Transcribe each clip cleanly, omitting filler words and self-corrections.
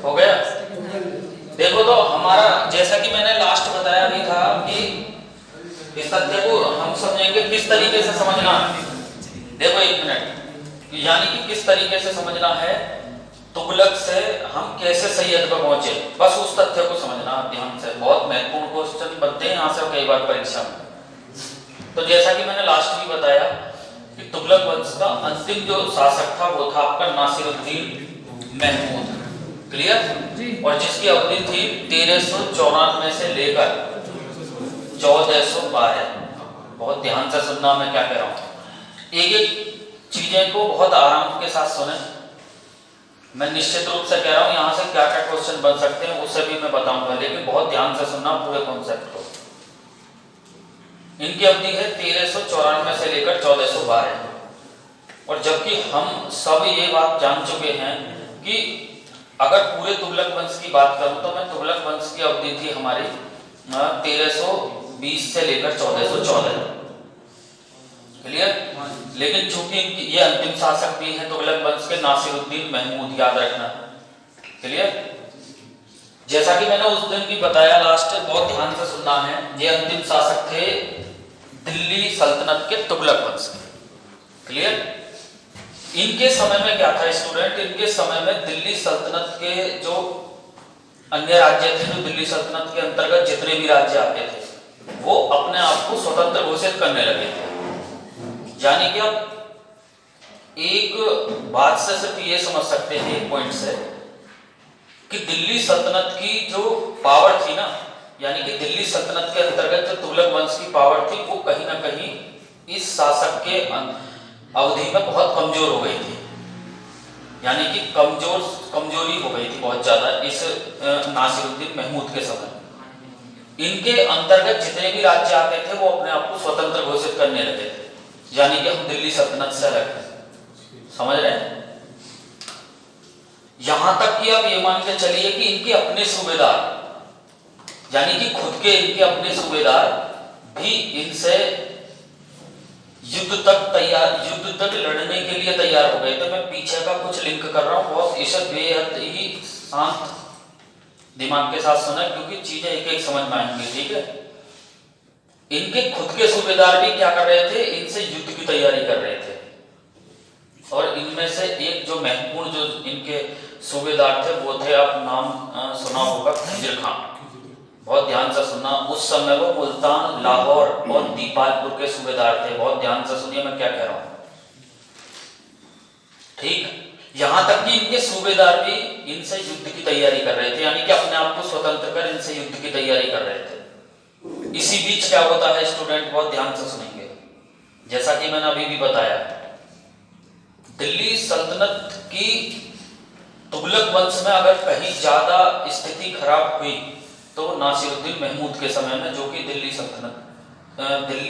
हो गया। देखो तो हमारा जैसा कि मैंने लास्ट बताया भी था कि इस तथ्य को हम समझेंगे किस तरीके से समझना है। देखो एक मिनट, यानी कि किस तरीके से समझना है, तुगलक से हम कैसे सैयद पर पहुंचे, बस उस तथ्य को समझना ध्यान से। बहुत महत्वपूर्ण क्वेश्चन बनते हैं यहाँ से कई बार परीक्षा में। तो जैसा कि मैंने लास्ट भी बताया कि तुगलक वंश का अंतिम जो शासक था वो था आपका नासिरुद्दीन महमूद। क्लियर? और जिसकी अवधि थी 1394 से लेकर 1412। बहुत ध्यान से सुनना मैं क्या कह रहा हूं, एक एक चीजें को बहुत आराम के साथ सुने। मैं निश्चित रूप से कह रहा हूं यहां से क्या क्या क्वेश्चन बन सकते हैं उसे भी मैं बताऊंगा, लेकिन बहुत ध्यान से सुनना पूरे कॉन्सेप्ट को। इनकी अवधि है 1394 से लेकर 1412। और जबकि हम सब ये बात जान चुके हैं कि अगर पूरे तुगलक वंश की बात करूं तो मैं तुगलक वंश की अवधि थी हमारी 1320 से लेकर 1414। क्लियर? लेकिन चूंकि ये अंतिम शासक भी हैं तुगलक वंश के नासिरुद्दीन महमूद, याद रखना। क्लियर? जैसा कि मैंने उस दिन भी बताया लास्ट, बहुत ध्यान से सुनना है, ये अंतिम शासक थे दिल्ली सल्तनत के तुगलक वंश के। क्लियर? इनके समय में क्या था स्टूडेंट, इनके समय में दिल्ली सल्तनत के जो अन्य राज्य थे, जो दिल्ली सल्तनत के अंतर्गत जितने भी राज्य आते थे, वो अपने आप को स्वतंत्र घोषित करने लगे थे। यानी कि आप एक बात से सिर्फ ये समझ सकते हैं, एक पॉइंट से, कि दिल्ली सल्तनत की जो पावर थी ना, यानी कि दिल्ली सल्तनत के अंतर्गत जो तुगलक वंश की पावर थी, वो कहीं ना कहीं इस शासक के अवधि में बहुत कमजोर हो गई थी। यानी कि कमजोरी हो गई थी बहुत ज्यादा इस नासिरुद्दीन महमूद के समय। इनके अंतर्गत जितने भी राज्य आते थे वो अपने आप को स्वतंत्र घोषित करने लगे थे, यानी कि हम दिल्ली सल्तनत से अलग हैं। समझ रहे हैं? यहां तक कि आप ये मान के चलिए कि इनके अपने सूबेदार, यानी कि खुद के इनके अपने सूबेदार भी इनसे युद्ध तक लड़ने के लिए तैयार हो गए। तो मैं पीछे का कुछ लिंक कर रहा हूं, बहुत इसे बेहद ही शांत दिमाग के साथ सुना, क्योंकि चीजें एक एक समझ में आएंगी। ठीक है? इनके खुद के सूबेदार भी क्या कर रहे थे, इनसे युद्ध की तैयारी कर रहे थे। और इनमें से एक जो महत्वपूर्ण जो इनके सूबेदार थे वो थे, आप नाम सुना होगा, खिजर खान। बहुत ध्यान से सुनना, उस समय वो मुल्तान, लाहौर और दीपालपुर के सूबेदार थे। बहुत ध्यान से सुनिए मैं क्या कह रहा हूं। ठीक? यहां तक कि इनके सूबेदार भी इनसे युद्ध की तैयारी कर रहे थे, यानी कि अपने आप को स्वतंत्र कर इनसे युद्ध की तैयारी कर रहे थे। इसी बीच क्या होता है स्टूडेंट, बहुत ध्यान से सुनेंगे। जैसा कि मैंने अभी भी बताया, दिल्ली सल्तनत की तुगलक वंश में अगर कहीं ज्यादा स्थिति खराब हुई तो नासिरुद्दीन महमूद के समय में, जो कि दिल्ली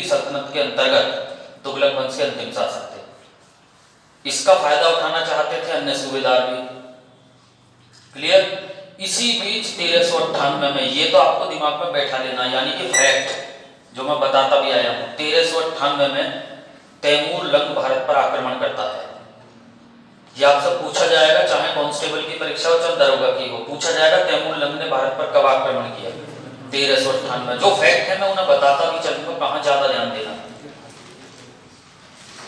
सल्तनत के अंतर्गत तुगलक वंश के अंतिम शासक थे। इसका फायदा उठाना चाहते थे अन्य सूबेदार भी। क्लियर? इसी बीच 1398 में, ये तो आपको दिमाग में बैठा लेना, यानी कि फैक्ट जो मैं बताता भी आया हूं, 1398 में तैमूर लंग भारत पर आक्रमण करता है। ये आपसे पूछा जाएगा, चाहे कांस्टेबल की परीक्षा हो चाहे दरोगा की हो, पूछा जाएगा तैमूर लंग ने भारत पर कब आक्रमण किया। 1398। जो फैक्ट है मैं उन्हें बताता भी चलूंगा, कहां ज्यादा ध्यान देना।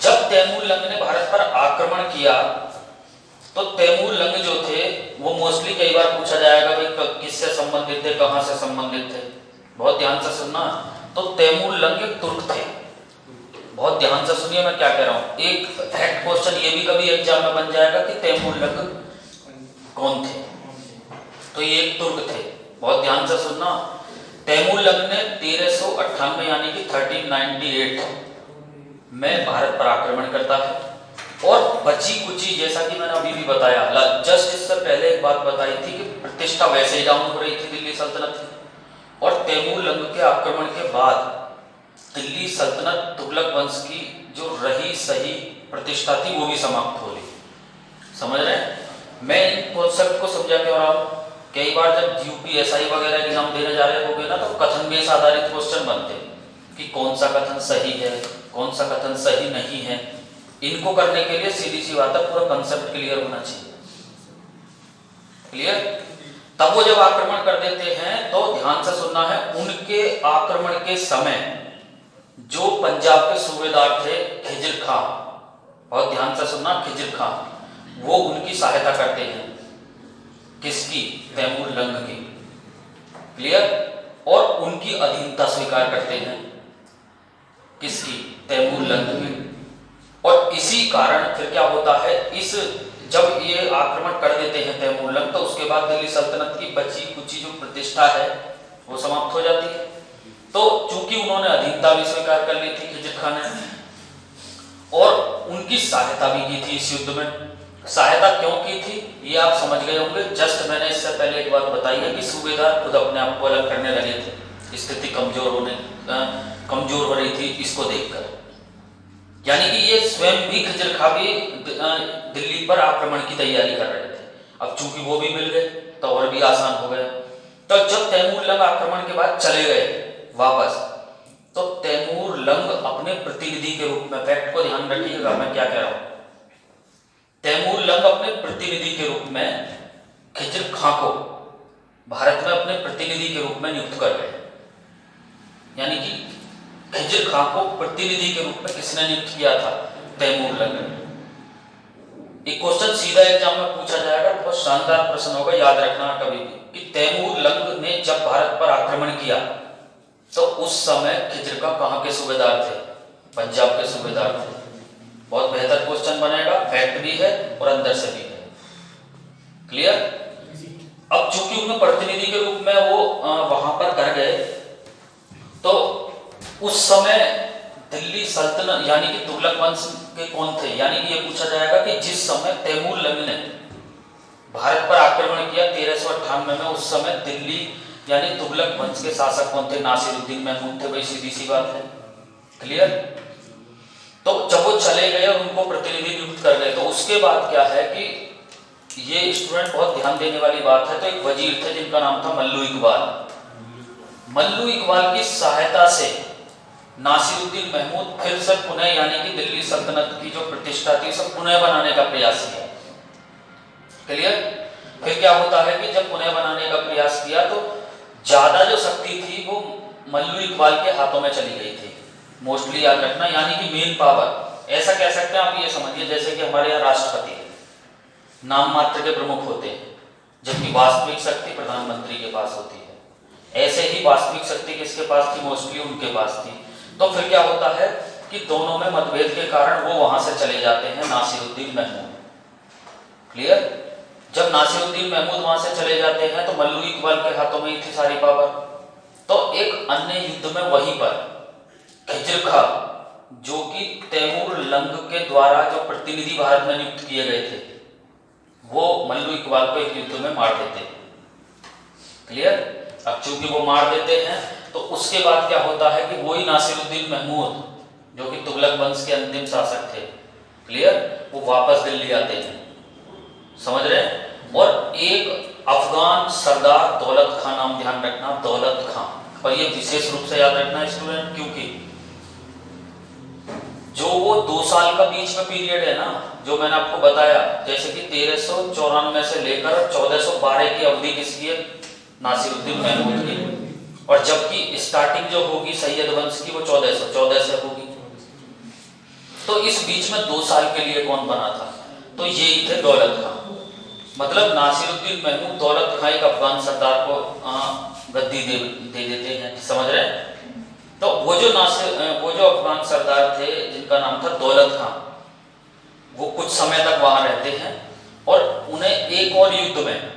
जब तैमूर लंग ने भारत पर आक्रमण किया तो तैमूर लंग जो थे वो मोस्टली कई बार पूछा जाएगा भाई किससे संबंधित थे, कहां से संबंधित थे। बहुत ध्यान से सुनना। तो तैमूर लंग एक तुर्क थे। बहुत ध्यान से सुनिए मैं क्या कह रहा हूं। एक फैक्ट क्वेश्चन ये भी कभी एग्जाम में बन जाएगा कि तैमूर लंग कौन थे, तो ये एक तुर्क थे। बहुत ध्यान से सुनना। तैमूर लंग ने 1398 यानी कि 1398 में भारत पर आक्रमण करता है और बची कुची, जैसा कि मैंने अभी भी बताया, जस्ट इससे पहले एक बात बताई थी कि प्रतिष्ठा वैसे ही डाउन हो रही थी दिल्ली सल्तनत की, और तैमूर लंग के आक्रमण के बाद दिल्ली सल्तनत तुगलक वंश की जो रही सही प्रतिष्ठा थी वो भी समाप्त हो रही। समझ रहे हैं? मैं इन कॉन्सेप्ट को समझा क्यों रहा हूं। कई बार जब यूपीएसआई वगैरह एग्जाम देने जा रहे होगे ना, तो कथन बेस आधारित क्वेश्चन बनते कि कौन सा कथन सही है, कौन सा कथन सही नहीं है। इनको करने के लिए सीधी सी बात है, पूरा कंसेप्ट क्लियर होना चाहिए। क्लियर? तब वो जब आक्रमण कर देते हैं तो ध्यान से सुनना है, उनके आक्रमण के समय जो पंजाब के सूबेदार थे खिजर खां, बहुत ध्यान से सुनना, खिजर खां, वो उनकी सहायता करते हैं। किसकी? तैमूर लंग की। क्लियर? और उनकी अधीनता स्वीकार करते हैं। किसकी? तैमूर लंग की। और इसी कारण फिर क्या होता है, इस जब ये आक्रमण कर देते हैं तैमूर लंग, तो उसके बाद दिल्ली सल्तनत की बची कुची जो प्रतिष्ठा है वो समाप्त हो जाती है। तो चूंकि उन्होंने अधीनता भी स्वीकार कर ली थी खिजर खां ने, और उनकी सहायता भी की थी इस युद्ध में। सहायता क्यों की थी ये आप समझ गए होंगे। जस्ट मैंने इससे पहले एक बात बताई है कि सूबेदार खुद अपने आप को अलग करने लगे थे, स्थिति कमजोर हो रही थी इसको देखकर। यानी कि ये स्वयं भी खिजर खां भी दिल्ली पर आक्रमण की तैयारी कर रहे थे। अब चूंकि वो भी मिल गए तो और भी आसान हो गया। तो जब तैमूर लंग आक्रमण के बाद चले गए वापस, तो तैमूर लंग अपने प्रतिनिधि के रूप में, फैक्ट को ध्यान रखिएगा मैं क्या कह रहा हूं, तैमूर लंग अपने प्रतिनिधि के रूप में खिजर खां को भारत में अपने प्रतिनिधि के रूप में नियुक्त कर गए। यानी कि खिजर खां को प्रतिनिधि के रूप में किसने नियुक्त किया था? तैमूर लंग ने। एक क्वेश्चन सीधा एग्जाम में पूछा जाएगा, बहुत शानदार प्रश्न होगा, याद रखना कभी भी, कि तैमूर लंग ने जब भारत पर आक्रमण किया तो उस समय खिजर खां कहां के सूबेदार थे? पंजाब के सूबेदार थे। बहुत बेहतर क्वेश्चन बनेगा, फैक्ट भी है और अंदर से भी है। क्लियर? अब चूंकि उन्हें प्रतिनिधि के रूप में वो वहां पर कर गए, तो उस समय दिल्ली सल्तनत यानी कि तुगलक वंश के कौन थे? यानी कि ये पूछा जाएगा कि जिस समय तैमूर लंग ने भारत पर आक्रमण किया 1398 में, उस समय दिल्ली यानी तुगलक वंश के शासक कौन थे? नासिरुद्दीन महमूद थे। भाई सीधी सी बात है। क्लियर? तो जब वो चले गए और उनको प्रतिनिधि नियुक्त कर गए, तो उसके बाद क्या है कि ये स्टूडेंट बहुत ध्यान देने वाली बात है। तो एक वजीर थे जिनका नाम था मल्लू इकबाल। मल्लू इकबाल की सहायता से नासिरुद्दीन महमूद फिर से पुनः यानी कि दिल्ली सल्तनत की जो प्रतिष्ठा थी सब पुनः बनाने का प्रयास किया। क्लियर? फिर क्या होता है कि जब पुनः बनाने का प्रयास किया तो ज्यादा जो शक्ति थी वो मल्लू इकबाल के हाथों में चली गई थी। मोस्टली याद रखना, यानी कि मेन पावर ऐसा कह सकते हैं आप, ये समझिए जैसे कि हमारे यहाँ राष्ट्रपति है, नाम मात्र के प्रमुख होते हैं, जबकि वास्तविक शक्ति प्रधानमंत्री के पास होती है। ऐसे ही वास्तविक शक्ति किसके पास थी? मोस्टली उनके पास थी। तो फिर क्या होता है कि दोनों में मतभेद के कारण वो वहां से चले जाते हैं नासिरुद्दीन महमूद। क्लियर? जब नासिरुद्दीन महमूद वहां से चले जाते हैं तो मल्लू इकबाल के हाथों में ही थी सारी पावर। तो एक अन्य युद्ध में वहीं पर खिजर खां, जो कि तैमूर लंग के द्वारा जो प्रतिनिधि भारत में नियुक्त किए गए थे, वो मल्लू इकबाल को एक युद्ध में मार देते हैं। क्लियर? अब चूंकि वो मार देते हैं तो उसके बाद क्या होता है कि वही नासिरुद्दीन महमूद जो कि तुगलक वंश के अंतिम शासक थे, क्लियर, वो वापस दिल्ली आते हैं। समझ रहे हैं? और एक अफगान सरदार दौलत खां, नाम ध्यान रखना, दौलत खां। और ये विशेष रूप से याद रखना स्टूडेंट, क्योंकि जो वो 2 साल का बीच में पीरियड है ना, जो मैंने आपको बताया, जैसे कि 1394 से लेकर 1412 की अवधि किसकी है? नासिरुद्दीन महमूद की। और जबकि स्टार्टिंग जो होगी सैयद वंश की वो 1414 से होगी। तो इस बीच में 2 साल के लिए कौन बना था? तो यही थे दौलत खां। मतलब नासिरुद्दीन महमूद दौलत खां एक अफगान सरदार को गद्दी दे देते हैं। समझ रहे हैं? तो वो जो अफगान सरदार थे जिनका नाम था दौलत खां, वो कुछ समय तक वहां रहते हैं और उन्हें एक और युद्ध में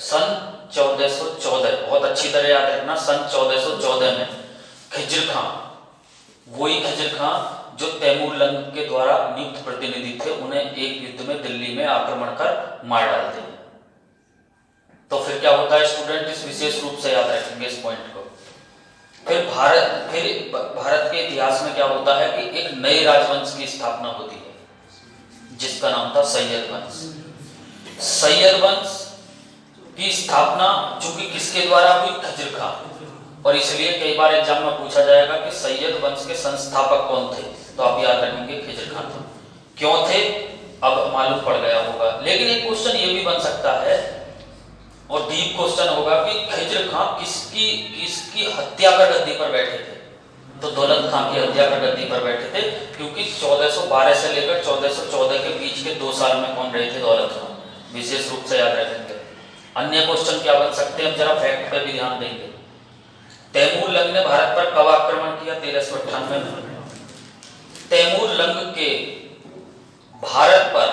सन 1414, बहुत अच्छी तरह याद रखना, सन 1414 में खिजर खां, वही खिजर खां जो तैमूर लंग के द्वारा नियुक्त प्रतिनिधि थे, उन्हें एक युद्ध में दिल्ली में आक्रमण कर मार डालते हैं। तो फिर क्या होता है स्टूडेंट, इस विशेष रूप से याद रखेंगे इस पॉइंट को। फिर भारत के इतिहास में क्या होता है कि एक नए राजवंश की स्थापना होती है जिसका नाम था सैयद वंश। सैयद वंश की स्थापना चूंकि किसके द्वारा हुई? खिजर खां। और इसलिए कई बार एग्जाम में पूछा जाएगा कि सैयद वंश के संस्थापक कौन थे, तो आप याद रखेंगे खिजर खां थे। क्यों थे अब मालूम पड़ गया होगा। लेकिन एक क्वेश्चन ये भी बन सकता है और डीप क्वेश्चन होगा कि खिज्र खां किसकी हत्या कर गद्दी पर बैठे थे। तो दौलत खां की हत्या कर गद्दी पर बैठे थे, क्योंकि 1412 से लेकर 1414 के बीच के 2 साल में कौन रहे थे? दौलत खां। विशेष रूप से याद रखेंगे। अन्य क्वेश्चन क्या बन सकते हैं, हम जरा फैक्ट पे भी ध्यान देंगे। तैमूर लंग ने भारत पर कब आक्रमण किया? 1398 में। तैमूर लंग के भारत पर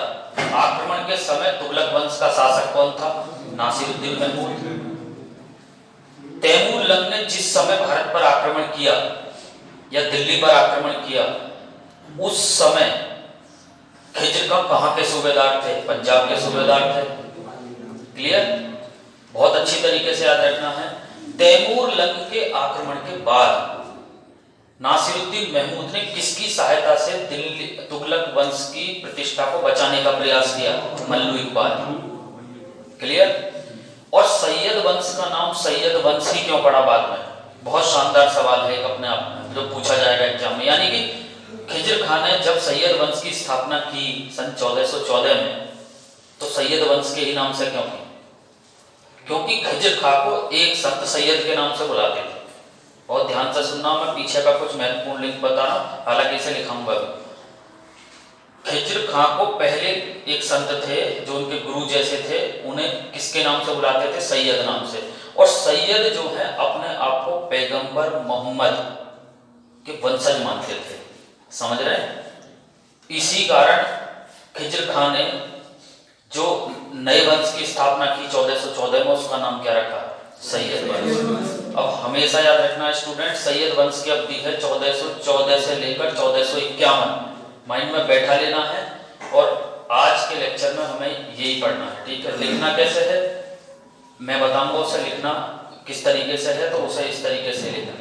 आक्रमण के समय तुगलक वंश का शासक कौन था? नासिरुद्दीन महमूद। तैमूर लंग ने जिस समय भारत पर आक्रमण किया या दिल्ली पर आक्रमण किया, उस समय खिज्र खां कहां के सूबेदार थे? पंजाब के सूबेदार थे। क्लियर? बहुत अच्छी तरीके से याद रखना है। तैमूर लंग के आक्रमण के बाद नासिरुद्दीन महमूद ने किसकी सहायता से दिल्ली तुगलक वंश की प्रतिष्ठा को बचाने का प्रयास किया? मल्लू इकबाल। क्लियर? और सैयद वंश का नाम सैयद वंश ही क्यों पड़ा बाद में? बहुत शानदार सवाल है अपने आप में, जो पूछा जाएगा एग्जाम में। यानी कि खिज्र खां ने जब सैयद वंश की स्थापना की सन 1414 में, तो सैयद वंश के ही नाम से क्यों की? क्योंकि खिज्र खां को एक संत सैयद के नाम से बुलाते थे। बहुत ध्यान से सुनना, मैं पीछे का कुछ महत्वपूर्ण लिंक बता रहा हूं, हालांकि इसे लिखाऊंगा भी। खिज्र खां को पहले एक संत थे जो उनके गुरु जैसे थे, उन्हें किसके नाम से बुलाते थे? सैयद नाम से। और सैयद जो है अपने आप को पैगंबर मोहम्मद के वंशज मानते थे। समझ रहे हैं? इसी कारण खिज्र खां ने जो नए वंश की स्थापना की 1414 में, उसका नाम क्या रखा? सैयद वंश। अब हमेशा याद रखना स्टूडेंट, सैयद वंश की अवधि है 1414 से लेकर 1451। माइंड में बैठा लेना है। और आज के लेक्चर में हमें यही पढ़ना है, ठीक है? लिखना कैसे है मैं बताऊंगा, उसे लिखना किस तरीके से है, तो उसे इस तरीके से लिखना।